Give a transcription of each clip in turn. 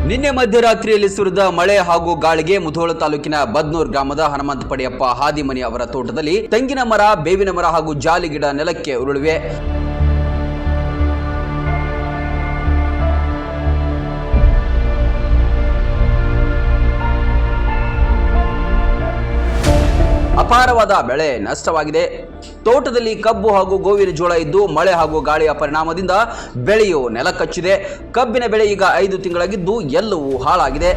ನಿನ್ನೆ ಮಧ್ಯರಾತ್ರಿಯಲ್ಲಿ ಸುರಿದ ಮಳೆ ಹಾಗೂ ಗಾಳಿಗೆ ಮುಧೋಳ ತಾಲೂಕಿನ ಬದ್ನೂರ್ ಗ್ರಾಮದ ಹನುಮಂತ ಪಡೆಯಪ್ಪ ಹಾದಿಮನಿ ಅವರ ತೋಟದಲ್ಲಿ ತೆಂಗಿನ ಮರ, ಬೇವಿನ ಮರ ಹಾಗೂ ಜಾಲಿ ಗಿಡ ನೆಲಕ್ಕೆ ಉರುಳಿವೆ. ಅಪಾರವಾದ ಬೆಳೆ ನಷ್ಟವಾಗಿದೆ. ತೋಟದಲ್ಲಿ ಕಬ್ಬು ಹಾಗೂ ಗೋವಿನ ಜೋಳ ಇದ್ದು ಮಳೆ ಹಾಗೂ ಗಾಳಿಯ ಪರಿಣಾಮದಿಂದ ಬೆಳೆಯು ನೆಲಕಚ್ಚಿದೆ. ಕಬ್ಬಿನ ಬೆಳೆ ಈಗ 5 ತಿಂಗಳಾಗಿದ್ದು ಎಲ್ಲವೂ ಹಾಳಾಗಿದೆ.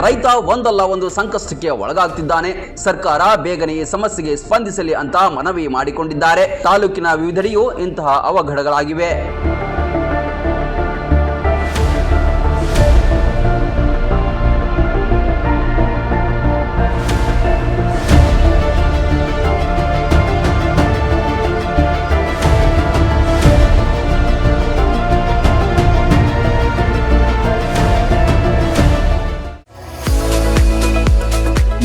ರೈತ ಒಂದಲ್ಲ ಒಂದು ಸಂಕಷ್ಟಕ್ಕೆ ಒಳಗಾಗ್ತಿದ್ದಾನೆ. ಸರ್ಕಾರ ಬೇಗನೆ ಈ ಸಮಸ್ಯೆಗೆ ಸ್ಪಂದಿಸಲಿ ಅಂತ ಮನವಿ ಮಾಡಿಕೊಂಡಿದ್ದಾರೆ. ತಾಲೂಕಿನ ವಿವಿಧೆಡೆಯೂ ಇಂತಹ ಅವಘಡಗಳಾಗಿವೆ.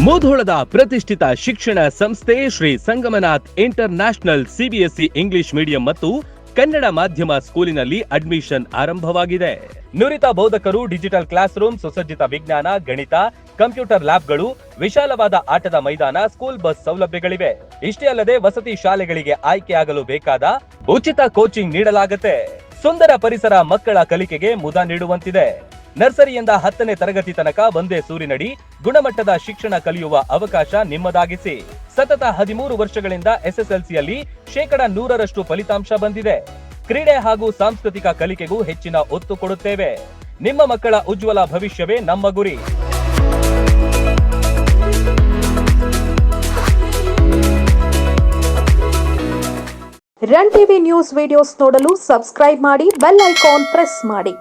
ಮುಧೋಳದ ಪ್ರತಿಷ್ಠಿತ ಶಿಕ್ಷಣ ಸಂಸ್ಥೆ Shri Sangamnath international CBSE English medium ಮತ್ತು ಕನ್ನಡ ಮಾಧ್ಯಮ ಸ್ಕೂಲಿನಲ್ಲಿ ಅಡ್ಮಿಷನ್ ಆರಂಭವಾಗಿದೆ. ನುರಿತ ಬೋಧಕರು, ಡಿಜಿಟಲ್ ಕ್ಲಾಸ್ ರೂಮ್, ಸುಸಜ್ಜಿತ ವಿಜ್ಞಾನ, ಗಣಿತ, ಕಂಪ್ಯೂಟರ್ ಲ್ಯಾಬ್ಗಳು, ವಿಶಾಲವಾದ ಆಟದ ಮೈದಾನ, ಸ್ಕೂಲ್ ಬಸ್ ಸೌಲಭ್ಯಗಳಿವೆ. ಇಷ್ಟೇ ಅಲ್ಲದೆ ವಸತಿ ಶಾಲೆಗಳಿಗೆ ಆಯ್ಕೆಯಾಗಲು ಬೇಕಾದ ಉಚಿತ ಕೋಚಿಂಗ್ ನೀಡಲಾಗುತ್ತೆ. ಸುಂದರ ಪರಿಸರ ಮಕ್ಕಳ ಕಲಿಕೆಗೆ ಮುದ ನೀಡುವಂತಿದೆ. ನರ್ಸರಿಯಿಂದ 10ನೇ ತರಗತಿ ತನಕ ಒಂದೇ ಸೂರಿನಡಿ ಗುಣಮಟ್ಟದ ಶಿಕ್ಷಣ ಕಲಿಯುವ ಅವಕಾಶ ನಿಮ್ಮದಾಗಿಸಿ. ಸತತ 13 ವರ್ಷಗಳಿಂದ ಎಸ್ಎಸ್ಎಲ್ಸಿಯಲ್ಲಿ 100% ಫಲಿತಾಂಶ ಬಂದಿದೆ. ಕ್ರೀಡೆ ಹಾಗೂ ಸಾಂಸ್ಕೃತಿಕ ಕಲಿಕೆಗೂ ಹೆಚ್ಚಿನ ಒತ್ತು ಕೊಡುತ್ತೇವೆ. ನಿಮ್ಮ ಮಕ್ಕಳ ಉಜ್ವಲ ಭವಿಷ್ಯವೇ ನಮ್ಮ ಗುರಿ. ರನ್ ಟಿವಿ ನ್ಯೂಸ್ ವಿಡಿಯೋಸ್ ನೋಡಲು ಸಬ್ಸ್ಕ್ರೈಬ್ ಮಾಡಿ, ಬೆಲ್ ಐಕಾನ್ ಪ್ರೆಸ್ ಮಾಡಿ.